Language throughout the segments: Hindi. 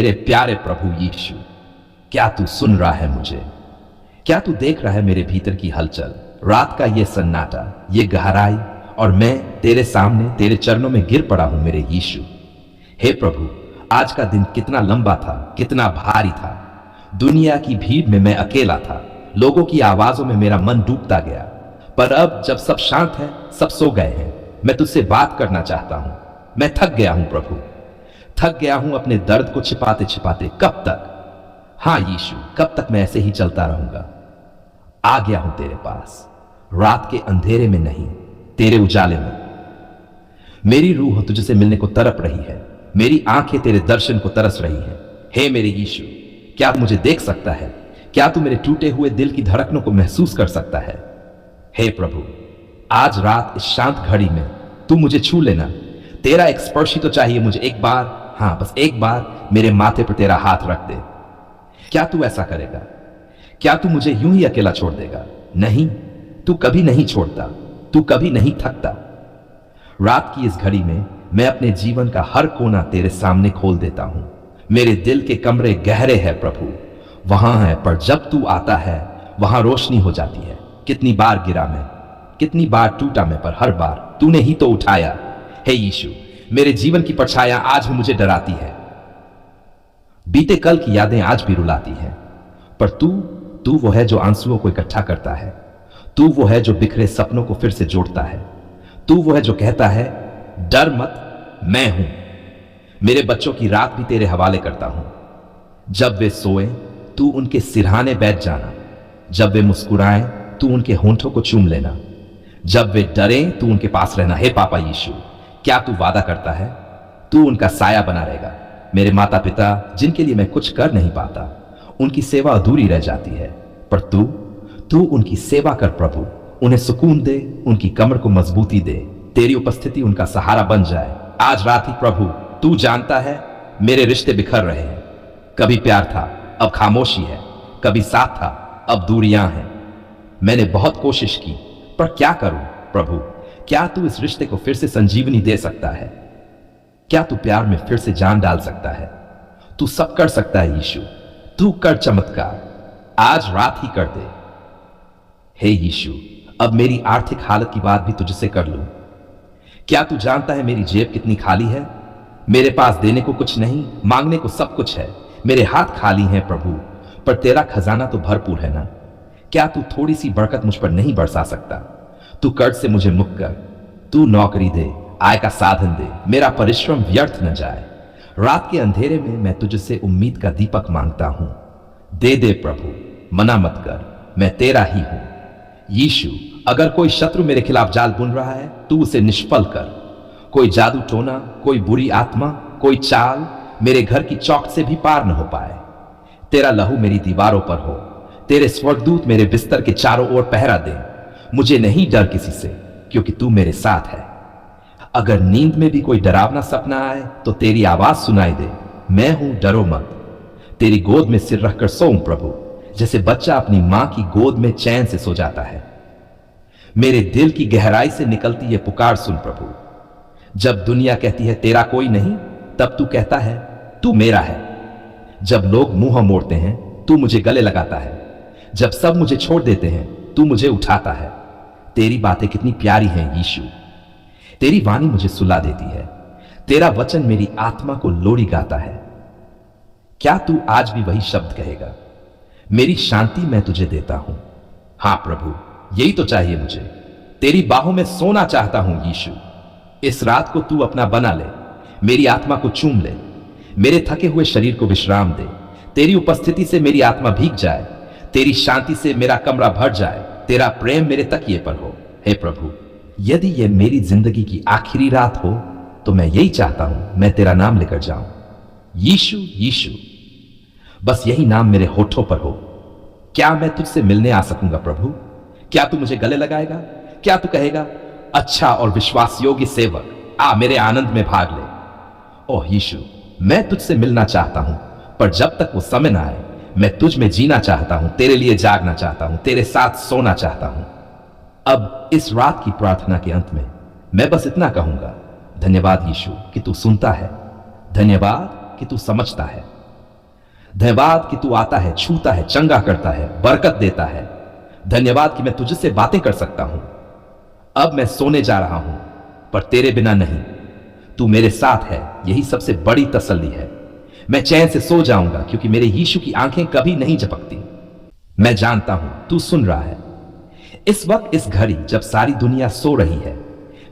मेरे प्यारे प्रभु यीशु, क्या तू सुन रहा है मुझे? क्या तू देख रहा है मेरे भीतर की हलचल, रात का ये सन्नाटा, ये गहराई, और मैं तेरे सामने तेरे चरणों में गिर पड़ा हूं मेरे यीशु। हे प्रभु, आज का दिन कितना लंबा था, कितना भारी था। दुनिया की भीड़ में मैं अकेला था, लोगों की आवाजों में मेरा मन डूबता गया। पर अब जब सब शांत है, सब सो गए हैं, मैं तुझसे बात करना चाहता हूं। मैं थक गया हूं प्रभु, थक गया हूं अपने दर्द को छिपाते छिपाते। कब तक? हाँ यीशु, कब तक मैं ऐसे ही चलता रहूंगा? आ गया हूं तेरे पास, रात के अंधेरे में नहीं, तेरे उजाले में। मेरी रूह तुझसे मिलने को तड़प रही है, मेरी आंखें तेरे दर्शन को तरस रही हैं। हे मेरे यीशु, क्या तू मुझे देख सकता है? क्या तू मेरे टूटे हुए दिल की धड़कनों को महसूस कर सकता है? हे प्रभु, आज रात इस शांत घड़ी में तू मुझे छू लेना। तेरा एक स्पर्श ही तो चाहिए मुझे, एक बार, हाँ बस एक बार मेरे माथे पर तेरा हाथ रख दे। क्या तू ऐसा करेगा? क्या तू मुझे यूं ही अकेला छोड़ देगा? नहीं, तू कभी नहीं छोड़ता, तू कभी नहीं थकता। रात की इस घड़ी में मैं अपने जीवन का हर कोना तेरे सामने खोल देता हूं। मेरे दिल के कमरे गहरे हैं प्रभु, वहां है, पर जब तू आता है वहां रोशनी हो जाती है। कितनी बार गिरा मैं, कितनी बार टूटा मैं, पर हर बार तूने ही तो उठाया। हे यीशु, मेरे जीवन की परछाइयां आज भी मुझे डराती है, बीते कल की यादें आज भी रुलाती हैं। पर तू वो है जो आंसुओं को इकट्ठा करता है, तू वो है जो बिखरे सपनों को फिर से जोड़ता है, तू वो है जो कहता है डर मत, मैं हूं। मेरे बच्चों की रात भी तेरे हवाले करता हूं। जब वे सोए तू उनके सिरहाने बैठ जाना, जब वे मुस्कुराएं तू उनके होंठों को चूम लेना, जब वे डरे तू उनके पास रहना। हे पापा यीशु, क्या तू वादा करता है तू उनका साया बना रहेगा? मेरे माता पिता जिनके लिए मैं कुछ कर नहीं पाता, उनकी सेवा अधूरी रह जाती है, पर तू उनकी सेवा कर प्रभु। उन्हें सुकून दे, उनकी कमर को मजबूती दे, तेरी उपस्थिति उनका सहारा बन जाए। आज रात ही प्रभु, तू जानता है मेरे रिश्ते बिखर रहे हैं। कभी प्यार था, अब खामोशी है, कभी साथ था, अब दूरियां हैं। मैंने बहुत कोशिश की, पर क्या करूं प्रभु? क्या तू इस रिश्ते को फिर से संजीवनी दे सकता है? क्या तू प्यार में फिर से जान डाल सकता है? तू सब कर सकता है यीशु, तू कर चमत्कार, आज रात ही कर दे। हे यीशु, अब मेरी आर्थिक हालत की बात भी तुझसे कर लूं। क्या तू जानता है मेरी जेब कितनी खाली है? मेरे पास देने को कुछ नहीं, मांगने को सब कुछ है। मेरे हाथ खाली हैं प्रभु, पर तेरा खजाना तो भरपूर है ना। क्या तू थोड़ी सी बरकत मुझ पर नहीं बरसा सकता? तू कर्ज से मुझे मुक्त कर, तू नौकरी दे, आय का साधन दे, मेरा परिश्रम व्यर्थ न जाए। रात के अंधेरे में मैं तुझसे उम्मीद का दीपक मांगता हूं। दे दे प्रभु, मना मत कर, मैं तेरा ही हूं। यीशु, अगर कोई शत्रु मेरे खिलाफ जाल बुन रहा है तू उसे निष्फल कर। कोई जादू टोना, कोई बुरी आत्मा, कोई चाल मेरे घर की चौक से भी पार न हो पाए। तेरा लहू मेरी दीवारों पर हो, तेरे स्वर्गदूत मेरे बिस्तर के चारों ओर पहरा दे। मुझे नहीं डर किसी से, क्योंकि तू मेरे साथ है। अगर नींद में भी कोई डरावना सपना आए तो तेरी आवाज सुनाई दे, मैं हूं, डरो मत। तेरी गोद में सिर रखकर सोऊं प्रभु, जैसे बच्चा अपनी मां की गोद में चैन से सो जाता है। मेरे दिल की गहराई से निकलती ये पुकार सुन प्रभु। जब दुनिया कहती है तेरा कोई नहीं, तब तू कहता है तू मेरा है। जब लोग मुंह मोड़ते हैं तू मुझे गले लगाता है, जब सब मुझे छोड़ देते हैं तू मुझे उठाता है। तेरी बातें कितनी प्यारी हैं यीशु, तेरी वाणी मुझे सुला देती है, तेरा वचन मेरी आत्मा को लोरी गाता है। क्या तू आज भी वही शब्द कहेगा, मेरी शांति मैं तुझे देता हूं? हां प्रभु, यही तो चाहिए मुझे। तेरी बाहों में सोना चाहता हूं यीशु। इस रात को तू अपना बना ले, मेरी आत्मा को चूम ले, मेरे थके हुए शरीर को विश्राम दे। तेरी उपस्थिति से मेरी आत्मा भीग जाए, तेरी शांति से मेरा कमरा भर जाए, तेरा प्रेम मेरे तकिए पर हो। हे प्रभु, यदि यह मेरी जिंदगी की आखिरी रात हो तो मैं यही चाहता हूं, मैं तेरा नाम लेकर जाऊं। यीशु यीशु, बस यही नाम मेरे होठों पर हो। क्या मैं तुझसे मिलने आ सकूंगा प्रभु? क्या तू मुझे गले लगाएगा? क्या तू कहेगा अच्छा और विश्वास योग्य सेवक, आ मेरे आनंद में भाग ले? ओह यीशु, मैं तुझसे मिलना चाहता हूं, पर जब तक वो समय ना आए मैं तुझ में जीना चाहता हूं, तेरे लिए जागना चाहता हूं, तेरे साथ सोना चाहता हूं। अब इस रात की प्रार्थना के अंत में मैं बस इतना कहूंगा, धन्यवाद यीशु कि तू सुनता है, धन्यवाद कि तू समझता है, धन्यवाद कि तू आता है, छूता है, चंगा करता है, बरकत देता है। धन्यवाद कि मैं तुझसे बातें कर सकता हूं। अब मैं सोने जा रहा हूं, पर तेरे बिना नहीं। तू मेरे साथ है, यही सबसे बड़ी तसल्ली है। मैं चैन से सो जाऊंगा क्योंकि मेरे यीशु की आंखें कभी नहीं झपकती। मैं जानता हूं तू सुन रहा है। इस वक्त, इस घड़ी, जब सारी दुनिया सो रही है,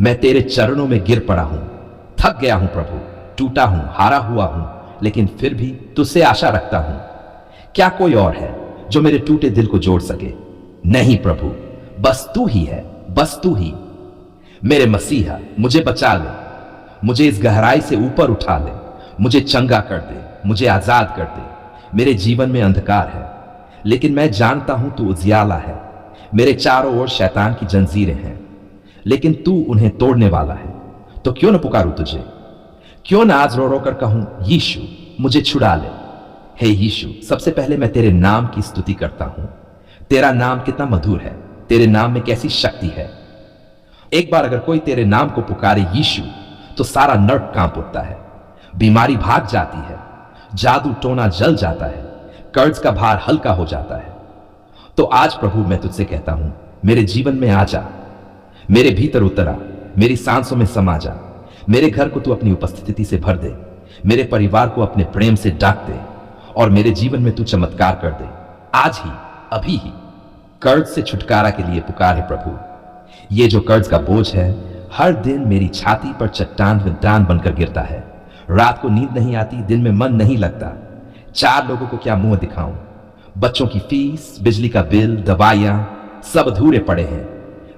मैं तेरे चरणों में गिर पड़ा हूं। थक गया हूं प्रभु, टूटा हूं, हारा हुआ हूं, लेकिन फिर भी तुझसे आशा रखता हूं। क्या कोई और है जो मेरे टूटे दिल को जोड़ सके? नहीं प्रभु, बस तू ही है, बस तू ही। मेरे मसीहा, मुझे बचा ले, मुझे इस गहराई से ऊपर उठा ले, मुझे चंगा कर दे, मुझे आजाद कर दे। मेरे जीवन में अंधकार है, लेकिन मैं जानता हूं तू उजियाला है। मेरे चारों ओर शैतान की जंजीरें हैं, लेकिन तू उन्हें तोड़ने वाला है। तो क्यों न पुकारूं तुझे? क्यों न आज रो रो कर कहूं, यीशु मुझे छुड़ा ले। हे यीशु, सबसे पहले मैं तेरे नाम की स्तुति करता हूं। तेरा नाम कितना मधुर है, तेरे नाम में कैसी शक्ति है। एक बार अगर कोई तेरे नाम को पुकारे यीशु, तो सारा नर्क कांप उठता है, बीमारी भाग जाती है, जादू टोना जल जाता है, कर्ज का भार हल्का हो जाता है। तो आज प्रभु मैं तुझसे कहता हूं, मेरे जीवन में आ जा, मेरे भीतर उतर आ, मेरी सांसों में समा जा। मेरे घर को तू अपनी उपस्थिति से भर दे, मेरे परिवार को अपने प्रेम से ढक दे, और मेरे जीवन में तू चमत्कार कर दे, आज ही, अभी ही। कर्ज से छुटकारा के लिए पुकार है प्रभु। ये जो कर्ज का बोझ है, हर दिन मेरी छाती पर चट्टान विद्रान बनकर गिरता है। रात को नींद नहीं आती, दिन में मन नहीं लगता। 4 लोगों को क्या मुंह दिखाऊं? बच्चों की फीस, बिजली का बिल, दवाइयां, सब अधूरे पड़े हैं।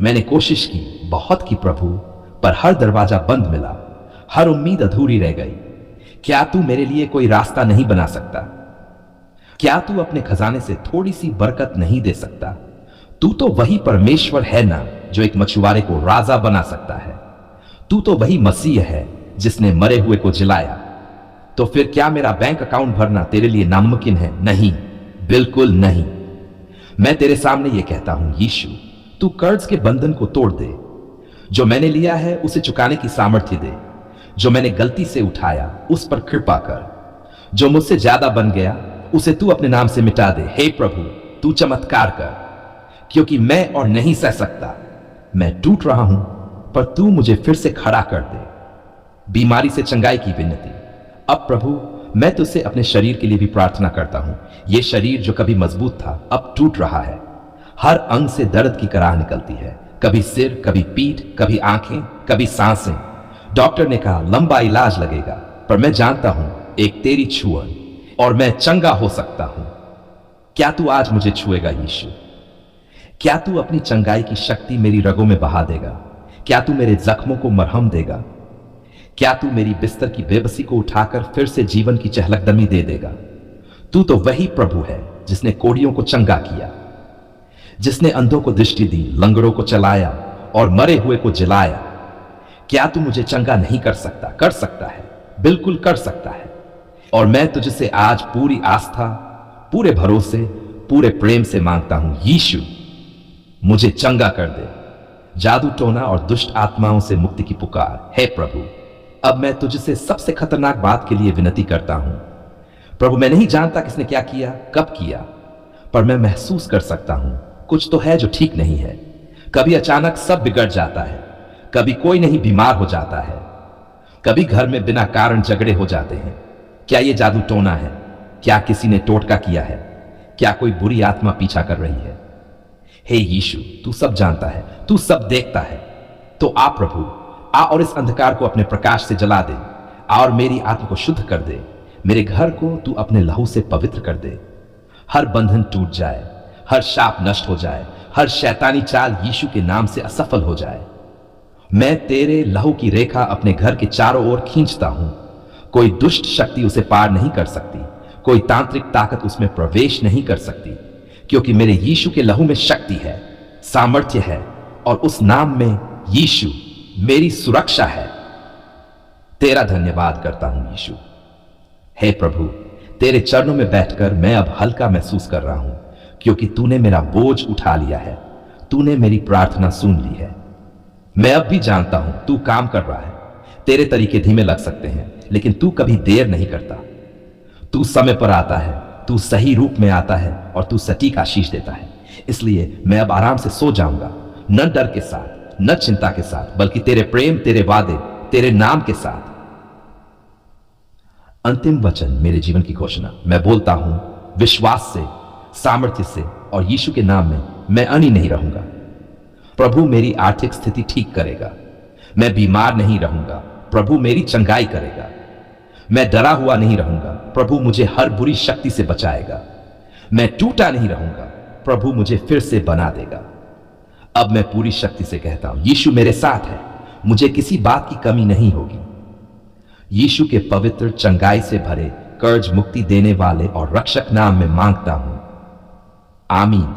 मैंने कोशिश की, बहुत की प्रभु, पर हर दरवाजा बंद मिला, हर उम्मीद अधूरी रह गई। क्या तू मेरे लिए कोई रास्ता नहीं बना सकता? क्या तू अपने खजाने से थोड़ी सी बरकत नहीं दे सकता? तू तो वही परमेश्वर है ना, जो एक मछुआरे को राजा बना सकता है। तू तो वही मसीह है जिसने मरे हुए को जिलाया। तो फिर क्या मेरा बैंक अकाउंट भरना तेरे लिए नामुमकिन है? नहीं, बिल्कुल नहीं। मैं तेरे सामने ये कहता हूं, यीशु, तू कर्ज के बंधन को तोड़ दे। जो मैंने लिया है उसे चुकाने की सामर्थ्य दे। जो मैंने गलती से उठाया उस पर कृपा कर। जो मुझसे ज्यादा बन गया उसे तू अपने नाम से मिटा दे। हे प्रभु, तू चमत्कार कर, क्योंकि मैं और नहीं सह सकता। मैं टूट रहा हूं, पर तू मुझे फिर से खड़ा कर दे। बीमारी से चंगाई की विनती। अब प्रभु, मैं तुझसे अपने शरीर के लिए भी प्रार्थना करता हूं। यह शरीर जो कभी मजबूत था, अब टूट रहा है। हर अंग से दर्द की कराह निकलती है, कभी सिर, कभी पीठ, कभी आंखें, कभी सांसें। डॉक्टर ने कहा लंबा इलाज लगेगा, पर मैं जानता हूं एक तेरी छुअन और मैं चंगा हो सकता हूं। क्या तू आज मुझे छुएगा यीशु? क्या तू अपनी चंगाई की शक्ति मेरी रगों में बहा देगा? क्या तू मेरे जख्मों को मरहम देगा? क्या तू मेरी बिस्तर की बेबसी को उठाकर फिर से जीवन की चहलकदमी दे देगा? तू तो वही प्रभु है जिसने कोढ़ियों को चंगा किया, जिसने अंधों को दृष्टि दी, लंगड़ों को चलाया और मरे हुए को जिलाया। क्या तू मुझे चंगा नहीं कर सकता? कर सकता है, बिल्कुल कर सकता है। और मैं तुझसे आज पूरी आस्था, पूरे भरोसे, पूरे प्रेम से मांगता हूं, यीशु, मुझे चंगा कर दे। जादू टोना और दुष्ट आत्माओं से मुक्ति की पुकार है प्रभु। अब मैं तुझसे सबसे खतरनाक बात के लिए विनती करता हूं प्रभु। मैं नहीं जानता किसने क्या किया, कब किया, पर मैं महसूस कर सकता हूं कुछ तो है जो ठीक नहीं है। कभी अचानक सब बिगड़ जाता है, कभी कोई नहीं बीमार हो जाता है, कभी घर में बिना कारण झगड़े हो जाते हैं। क्या ये जादू टोना है? क्या किसी ने टोटका किया है? क्या कोई बुरी आत्मा पीछा कर रही है? हे यीशु, तू सब जानता है, तू सब देखता है। तो आ प्रभु, आ और इस अंधकार को अपने प्रकाश से जला दे। आ और मेरी आत्मा को शुद्ध कर दे। मेरे घर को तू अपने लहू से पवित्र कर दे। हर बंधन टूट जाए, हर शाप नष्ट हो जाए, हर शैतानी चाल यीशु के नाम से असफल हो जाए। मैं तेरे लहू की रेखा अपने घर के चारों ओर खींचता हूं। कोई दुष्ट शक्ति उसे पार नहीं कर सकती, कोई तांत्रिक ताकत उसमें प्रवेश नहीं कर सकती, क्योंकि मेरे यीशु के लहू में शक्ति है, सामर्थ्य है, और उस नाम में यीशु मेरी सुरक्षा है। तेरा धन्यवाद करता हूं यीशु। हे प्रभु, तेरे चरणों में बैठकर मैं अब हल्का महसूस कर रहा हूं, क्योंकि तूने मेरा बोझ उठा लिया है, तूने मेरी प्रार्थना सुन ली है। मैं अब भी जानता हूं तू काम कर रहा है। तेरे तरीके धीमे लग सकते हैं, लेकिन तू कभी देर नहीं करता। तू समय पर आता है तू सही रूप में आता है और तू सटीक आशीष देता है। इसलिए मैं अब आराम से सो जाऊंगा, न डर के साथ, न चिंता के साथ, बल्कि तेरे प्रेम, तेरे वादे, तेरे नाम के साथ। अंतिम वचन मेरे जीवन की घोषणा। मैं बोलता हूं विश्वास से, सामर्थ्य से और यीशु के नाम में मैं अनी नहीं रहूंगा। प्रभु मेरी आर्थिक स्थिति ठीक करेगा। मैं बीमार नहीं रहूंगा, प्रभु मेरी चंगाई करेगा। मैं डरा हुआ नहीं रहूंगा, प्रभु मुझे हर बुरी शक्ति से बचाएगा। मैं टूटा नहीं रहूंगा, प्रभु मुझे फिर से बना देगा। अब मैं पूरी शक्ति से कहता हूं यीशु मेरे साथ है, मुझे किसी बात की कमी नहीं होगी। यीशु के पवित्र, चंगाई से भरे, कर्ज मुक्ति देने वाले और रक्षक नाम में मांगता हूं, आमीन।